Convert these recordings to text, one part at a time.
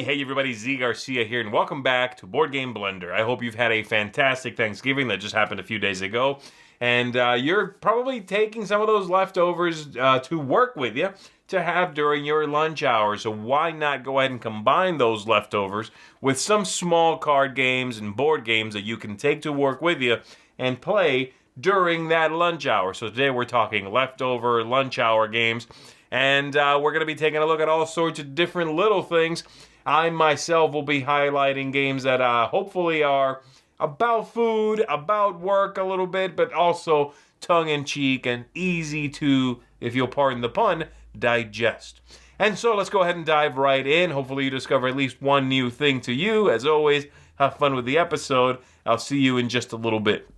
Hey everybody, Z Garcia here, and welcome back to Board Game Blender. I hope you've had a fantastic Thanksgiving that just happened a few days ago, and you're probably taking some of those leftovers to work with you to have during your lunch hour, so why not go ahead and combine those leftovers with some small card games and board games that you can take to work with you and play during that lunch hour. So today we're talking leftover lunch hour games, and we're going to be taking a look at all sorts of different little things. I myself will be highlighting games that hopefully are about food, about work a little bit, but also tongue-in-cheek and easy to, if you'll pardon the pun, digest. And so let's go ahead and dive right in. Hopefully you discover at least one new thing to you. As always, have fun with the episode. I'll see you in just a little bit.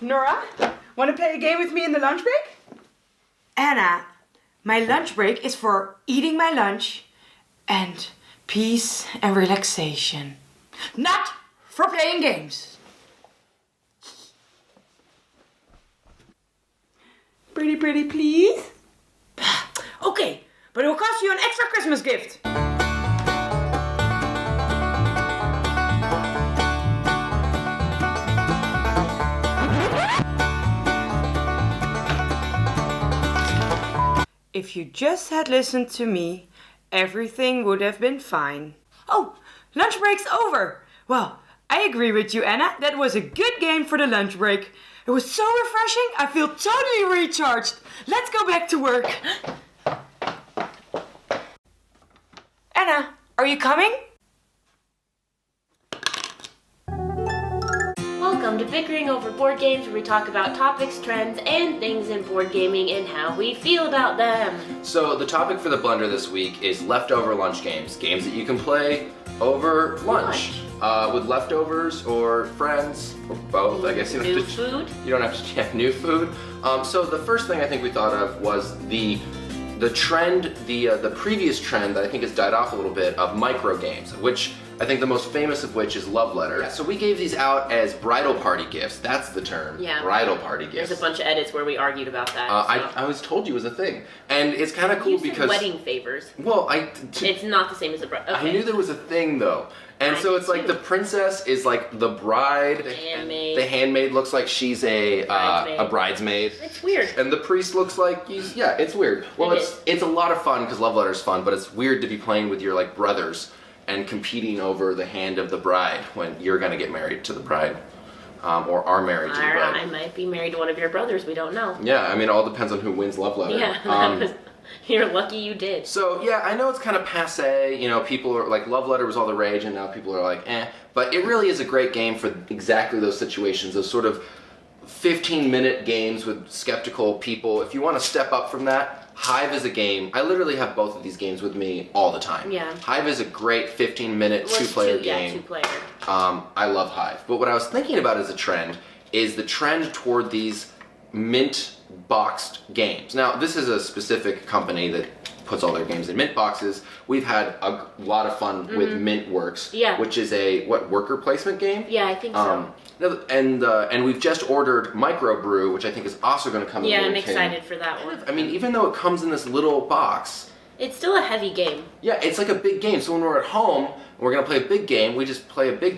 Nora, want to play a game with me in the lunch break? Anna, my lunch break is for eating my lunch and peace and relaxation. Not for playing games. Pretty, please? Okay, but it will cost you an extra Christmas gift. If you just had listened to me, everything would have been fine. Oh, lunch break's over. Well, I agree with you, Anna. That was a good game for the lunch break. It was so refreshing. I feel totally recharged. Let's go back to work. Anna, are you coming? Welcome to Bickering Over Board Games, where we talk about topics, trends, and things in board gaming and how we feel about them. So the topic for the blender this week is leftover lunch games. Games that you can play over lunch. With leftovers or friends, or both. I guess you don't have to, food? You don't have to have new food. So the first thing I think we thought of was the trend, the previous trend that I think has died off a little bit of microgames, which I think the most famous of which is Love Letter. Yeah, so we gave these out as bridal party gifts. That's the term. Yeah. Bridal party gifts. There's a bunch of edits where we argued about that. I was told you was a thing, and it's kind of cool you said because wedding favors. Well, it's not the same as a bride. Okay. I knew there was a thing though. And so it's like the princess is like the bride. The handmaid. The handmaid looks like she's a bridesmaid. It's weird. And the priest looks like it's weird. Well, it's a lot of fun because Love Letter's fun, but it's weird to be playing with your like brothers and competing over the hand of the bride when you're gonna get married to the bride, or are married to the bride. I might be married to one of your brothers. We don't know. Yeah, I mean, it all depends on who wins Love Letter. Yeah. You're lucky you did. So yeah, I know it's kind of passe, you know, people are like, Love Letter was all the rage and now people are like, but it really is a great game for exactly those situations, those sort of 15-minute games with skeptical people. If you want to step up from that, Hive is a game. I literally have both of these games with me all the time. Yeah. Hive is a great 15-minute two-player game. Yeah, two-player. I love Hive. But what I was thinking about as a trend is the trend toward these mint boxed games. Now, this is a specific company that puts all their games in mint boxes. We've had a lot of fun with Mintworks, which is a worker placement game. Yeah, I think so. And we've just ordered Microbrew, which I think is also going to come in. Yeah, I'm excited for that one. I mean, even though it comes in this little box, it's still a heavy game. Yeah, it's like a big game. So when we're at home and we're going to play a big game, we just play a big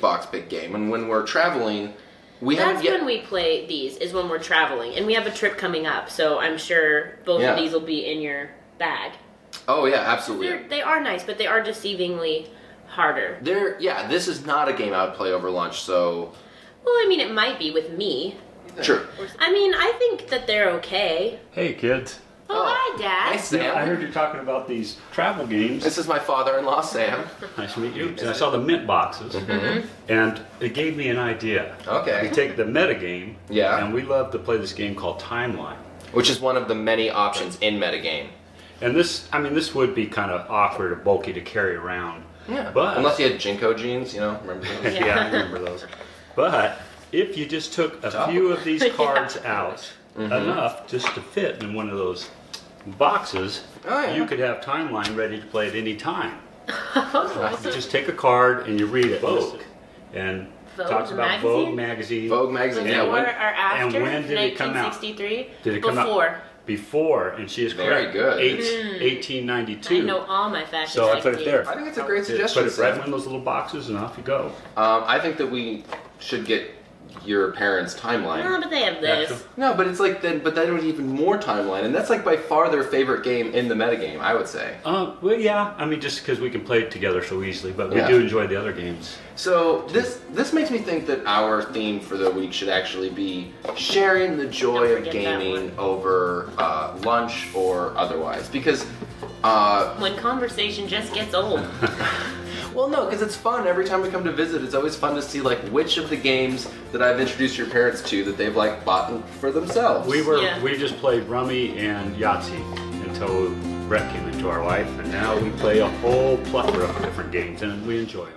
game. And when we're traveling, when we play these, is when we're traveling. And we have a trip coming up, so I'm sure both of these will be in your bag. Oh yeah, absolutely. They are nice, but they are deceivingly harder. This is not a game I would play over lunch, so... Well, I mean, it might be with me. Sure. I mean, I think that they're okay. Hey, kids. Oh, hi, Dad. Hi, Sam. I heard you talking about these travel games. This is my father-in-law, Sam. Nice to meet you. I saw the mint boxes, and it gave me an idea. Okay. We take the metagame, and we love to play this game called Timeline. Which is one of the many options in metagame. And this would be kind of awkward or bulky to carry around. Yeah. But unless you had Jinko jeans, remember those? yeah, I remember those. But if you just took a few of these cards out, enough just to fit in one of those boxes, you could have Timeline ready to play at any time. You just take a card and you read it. Vogue. And Vogue talks about magazine? Vogue magazine. Vogue magazine. Before Yeah. or after? And when did it come out? 1963? Did it come out? Before. Before, and she is Very correct. good. 1892. I know all my fashion So I put it magazines. there. I think it's a great Put suggestion. it right in one of those little boxes, and off you go. I think that we should get your parents' Timeline. No, but they have this. No, but it's like then, but then it was even more Timeline, and that's like by far their favorite game in the metagame, I would say. Well, yeah. I mean, just because we can play it together so easily, but we Yeah. do enjoy the other games. So this makes me think that our theme for the week should actually be sharing the joy Don't of forget that gaming over lunch or otherwise, because. When conversation just gets old. Well, no, because it's fun. Every time we come to visit, it's always fun to see like which of the games that I've introduced your parents to that they've like bought for themselves. We just played Rummy and Yahtzee until Brett came into our life, and now we play a whole plethora of different games, and we enjoy them.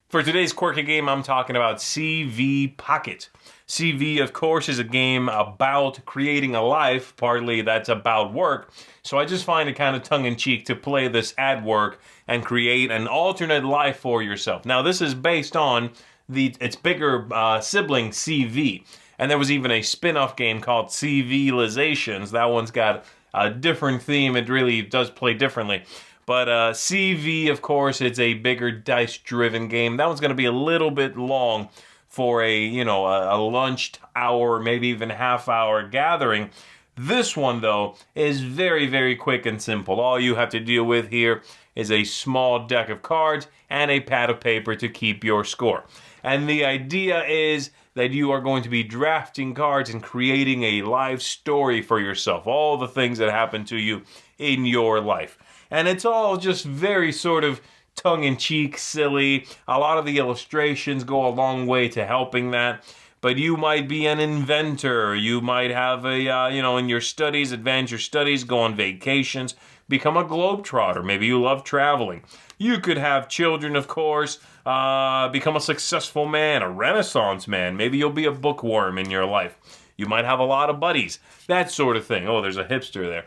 For today's quirky game, I'm talking about CV Pocket. CV, of course, is a game about creating a life, partly that's about work, so I just find it kind of tongue-in-cheek to play this at work and create an alternate life for yourself. Now, this is based on its bigger sibling, CV, and there was even a spin-off game called Civilizations. That one's got a different theme. It really does play differently. But CV, of course, it's a bigger dice-driven game. That one's going to be a little bit long for a lunch hour, maybe even half-hour gathering. This one, though, is very, very quick and simple. All you have to deal with here is a small deck of cards and a pad of paper to keep your score. And the idea is that you are going to be drafting cards and creating a life story for yourself. All the things that happen to you in your life. And it's all just very sort of tongue-in-cheek, silly. A lot of the illustrations go a long way to helping that. But you might be an inventor. You might have in your studies, advance your studies, go on vacations, become a globetrotter. Maybe you love traveling. You could have children, of course, become a successful man, a Renaissance man. Maybe you'll be a bookworm in your life. You might have a lot of buddies, that sort of thing. Oh, there's a hipster there.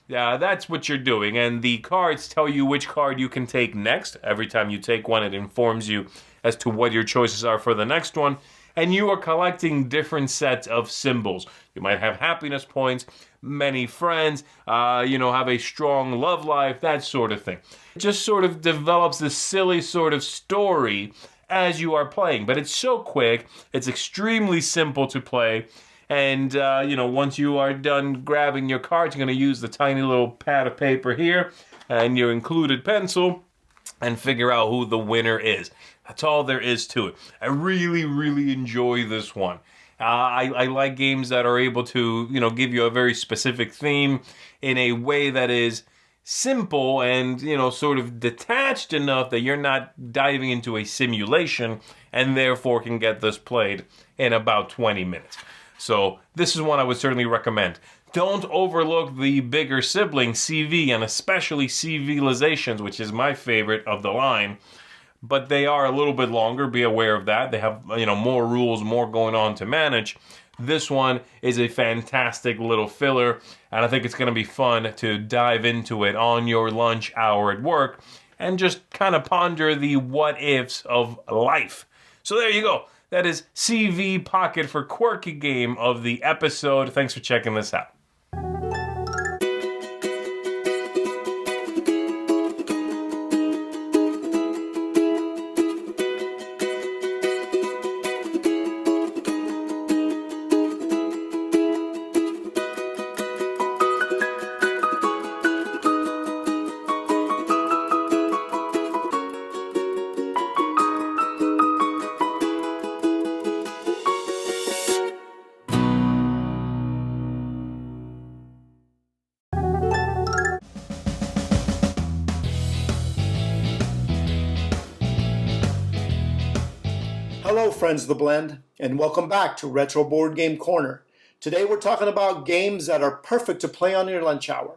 Yeah, that's what you're doing. And the cards tell you which card you can take next. Every time you take one, it informs you as to what your choices are for the next one. And you are collecting different sets of symbols. You might have happiness points, many friends, have a strong love life, that sort of thing. It just sort of develops this silly sort of story as you are playing. But it's so quick, it's extremely simple to play. And, once you are done grabbing your cards, you're going to use the tiny little pad of paper here and your included pencil and figure out who the winner is. That's all there is to it. I really, really enjoy this one. I like games that are able to, give you a very specific theme in a way that is simple and, sort of detached enough that you're not diving into a simulation and therefore can get this played in about 20 minutes. So this is one I would certainly recommend. Don't overlook the bigger sibling, CV, and especially Civilizations, which is my favorite of the line. But they are a little bit longer. Be aware of that. They have, more rules, more going on to manage. This one is a fantastic little filler, and I think it's going to be fun to dive into it on your lunch hour at work and just kind of ponder the what-ifs of life. So there you go. That is CV Pocket for Quirky Game of the episode. Thanks for checking this out. Hello, friends of the blend, and welcome back to Retro Board Game Corner. Today we're talking about games that are perfect to play on your lunch hour.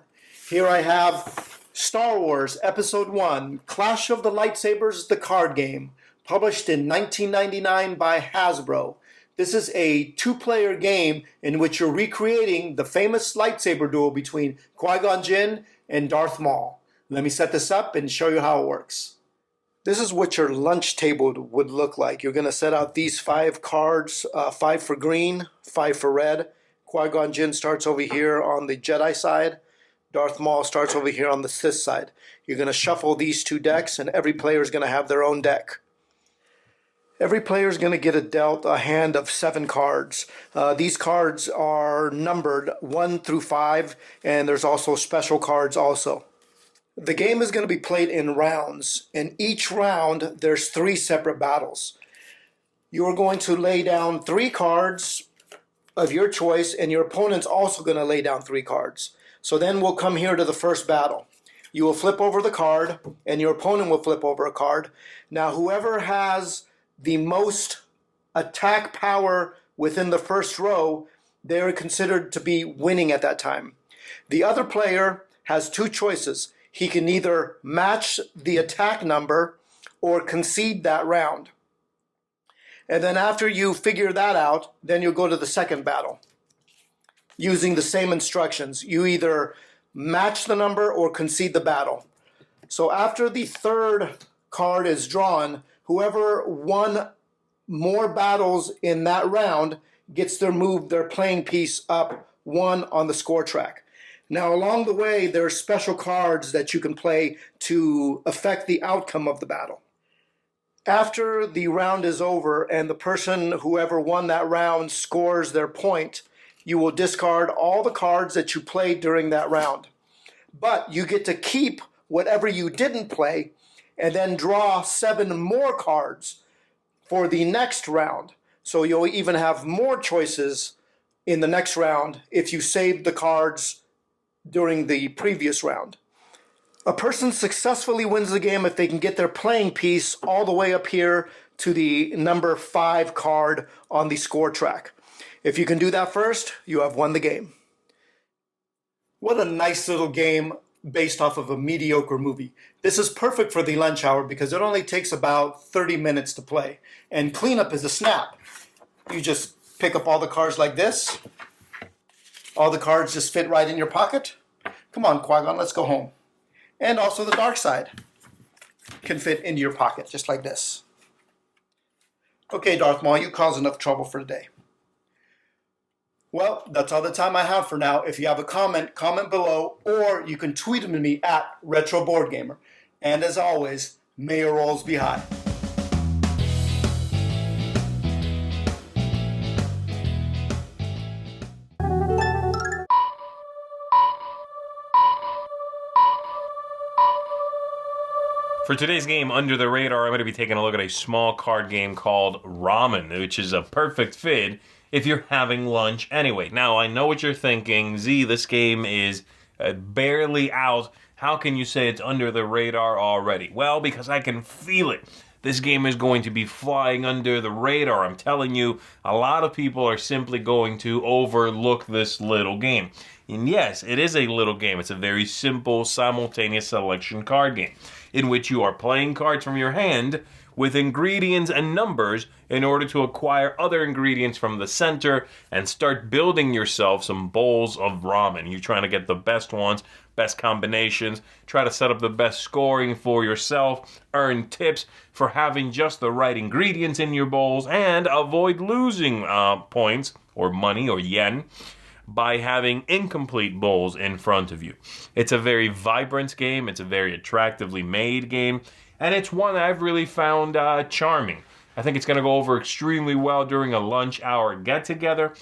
Here I have Star Wars Episode 1, Clash of the Lightsabers, the card game, published in 1999 by Hasbro. This is a two-player game in which you're recreating the famous lightsaber duel between Qui-Gon Jinn and Darth Maul. Let me set this up and show you how it works. This is what your lunch table would look like. You're going to set out these 5 cards, 5 for green, 5 for red. Qui-Gon Jinn starts over here on the Jedi side. Darth Maul starts over here on the Sith side. You're going to shuffle these 2 decks, and every player is going to have their own deck. Every player is going to get dealt a hand of 7 cards. These cards are numbered 1 through 5, and there's also special cards also. The game is going to be played in rounds. In each round, there's 3 separate battles. You are going to lay down 3 cards of your choice, and your opponent's also going to lay down 3 cards. So then we'll come here to the first battle. You will flip over the card, and your opponent will flip over a card. Now, whoever has the most attack power within the first row, they're considered to be winning at that time. The other player has 2 choices. He can either match the attack number or concede that round. And then after you figure that out, then you'll go to the second battle using the same instructions. You either match the number or concede the battle. So after the third card is drawn, whoever won more battles in that round gets their playing piece up 1 on the score track. Now, along the way, there are special cards that you can play to affect the outcome of the battle. After the round is over and the person, whoever won that round, scores their point, you will discard all the cards that you played during that round. But you get to keep whatever you didn't play and then draw 7 more cards for the next round. So you'll even have more choices in the next round if you saved the cards during the previous round. A person successfully wins the game if they can get their playing piece all the way up here to the number 5 card on the score track. If you can do that first, you have won the game. What a nice little game based off of a mediocre movie. This is perfect for the lunch hour because it only takes about 30 minutes to play. And cleanup is a snap. You just pick up all the cards like this. All the cards just fit right in your pocket. Come on, Qui-Gon, let's go home. And also the dark side can fit into your pocket, just like this. Okay, Darth Maul, you caused enough trouble for today. Well, that's all the time I have for now. If you have a comment below, or you can tweet them to me at RetroBoardGamer. And as always, may your rolls be high. For today's game, Under the Radar, I'm going to be taking a look at a small card game called Ramen, which is a perfect fit if you're having lunch anyway. Now, I know what you're thinking. Z, this game is barely out. How can you say it's under the radar already? Well, because I can feel it. This game is going to be flying under the radar. I'm telling you, a lot of people are simply going to overlook this little game. And yes, it is a little game. It's a very simple, simultaneous selection card game in which you are playing cards from your hand with ingredients and numbers in order to acquire other ingredients from the center and start building yourself some bowls of ramen. You're trying to get the best ones, best combinations, try to set up the best scoring for yourself, earn tips for having just the right ingredients in your bowls, and avoid losing points or money or yen by having incomplete bowls in front of you. It's a very vibrant game. It's a very attractively made game. And it's one that I've really found charming. I think it's going to go over extremely well during a lunch hour get-together.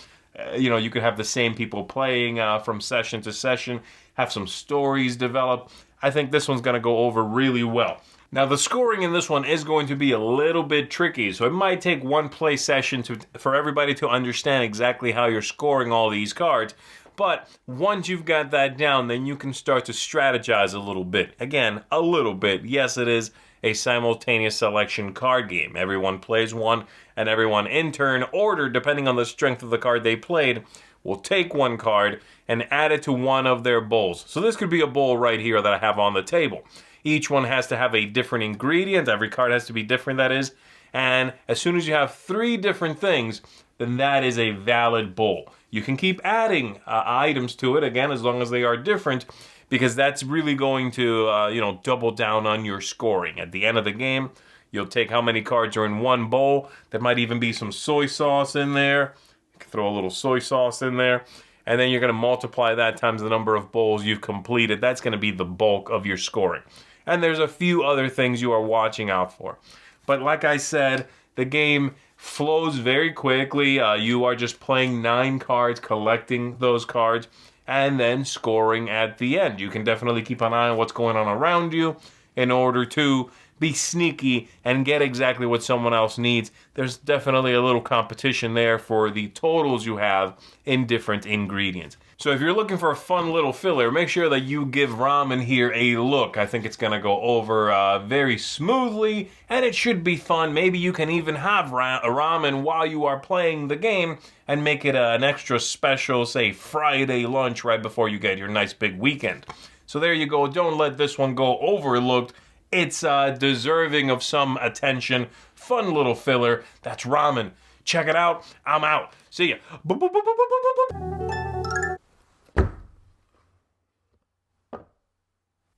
You could have the same people playing from session to session, have some stories develop. I think this one's going to go over really well. Now, the scoring in this one is going to be a little bit tricky, so it might take one play session for everybody to understand exactly how you're scoring all these cards. But once you've got that down, then you can start to strategize a little bit. Again, a little bit. Yes, it is a simultaneous selection card game. Everyone plays one, and everyone in turn, order, depending on the strength of the card they played, will take one card and add it to one of their bowls. So this could be a bowl right here that I have on the table. Each one has to have a different ingredient. Every card has to be different, that is. And as soon as you have 3 different things, then that is a valid bowl. You can keep adding items to it, again, as long as they are different, because that's really going to, double down on your scoring. At the end of the game, you'll take how many cards are in one bowl. There might even be some soy sauce in there. You can throw a little soy sauce in there. And then you're going to multiply that times the number of bowls you've completed. That's going to be the bulk of your scoring. And there's a few other things you are watching out for. But like I said, the game flows very quickly. You are just playing 9 cards, collecting those cards, and then scoring at the end. You can definitely keep an eye on what's going on around you in order to be sneaky and get exactly what someone else needs. There's definitely a little competition there for the totals you have in different ingredients. So if you're looking for a fun little filler, make sure that you give Ramen here a look. I think it's going to go over very smoothly, and it should be fun. Maybe you can even have ramen while you are playing the game and make it an extra special, say, Friday lunch right before you get your nice big weekend. So there you go. Don't let this one go overlooked. It's deserving of some attention. Fun little filler. That's Ramen. Check it out. I'm out. See ya. Boop, boop, boop, boop, boop, boop, boop.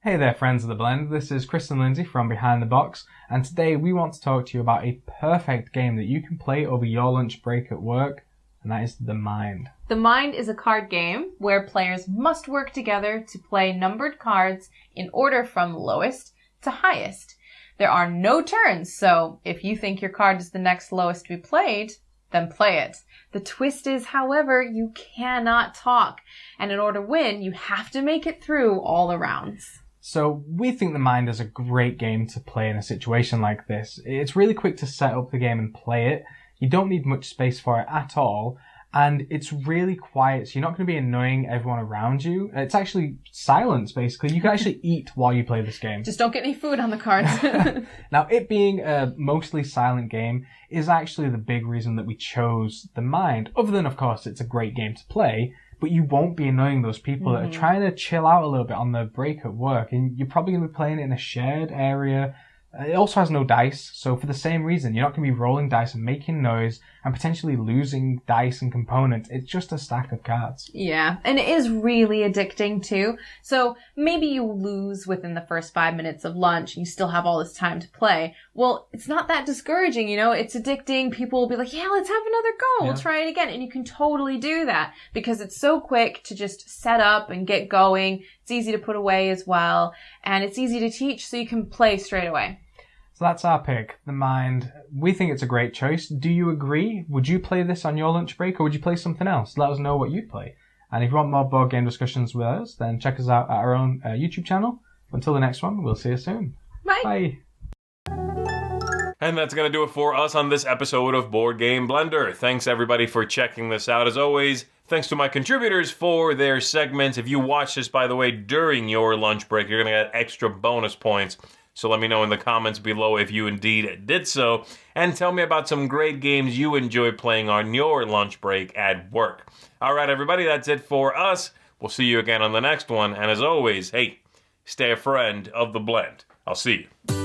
Hey there, friends of the blend. This is Chris and Lindsay from Behind the Box, and today we want to talk to you about a perfect game that you can play over your lunch break at work, and that is The Mind. The Mind is a card game where players must work together to play numbered cards in order from lowest to highest. There are no turns, so if you think your card is the next lowest to be played, then play it. The twist is, however, you cannot talk, and in order to win, you have to make it through all the rounds. So we think The Mind is a great game to play in a situation like this. It's really quick to set up the game and play it. You don't need much space for it at all. And it's really quiet, so you're not going to be annoying everyone around you. It's actually silence, basically. You can actually eat while you play this game. Just don't get any food on the cards. Now, it being a mostly silent game is actually the big reason that we chose The Mind. Other than, of course, it's a great game to play, but you won't be annoying those people that are trying to chill out a little bit on their break at work. And you're probably going to be playing it in a shared area. It also has no dice, so for the same reason, you're not going to be rolling dice and making noise and potentially losing dice and components. It's just a stack of cards. Yeah, and it is really addicting too. So maybe you lose within the first 5 minutes of lunch and you still have all this time to play. Well, it's not that discouraging, it's addicting. People will be like, yeah, let's have another go. We'll try it again. And you can totally do that because it's so quick to just set up and get going. It's easy to put away as well. And it's easy to teach so you can play straight away. So that's our pick, The Mind. We think it's a great choice. Do you agree? Would you play this on your lunch break, or would you play something else? Let us know what you'd play. And if you want more board game discussions with us, then check us out at our own YouTube channel. Until the next one, we'll see you soon. Bye. And that's going to do it for us on this episode of Board Game Blender. Thanks everybody for checking this out. As always, thanks to my contributors for their segments. If you watch this, by the way, during your lunch break, you're going to get extra bonus points. So let me know in the comments below if you indeed did so. And tell me about some great games you enjoy playing on your lunch break at work. All right, everybody, that's it for us. We'll see you again on the next one. And as always, hey, stay a friend of the blend. I'll see you.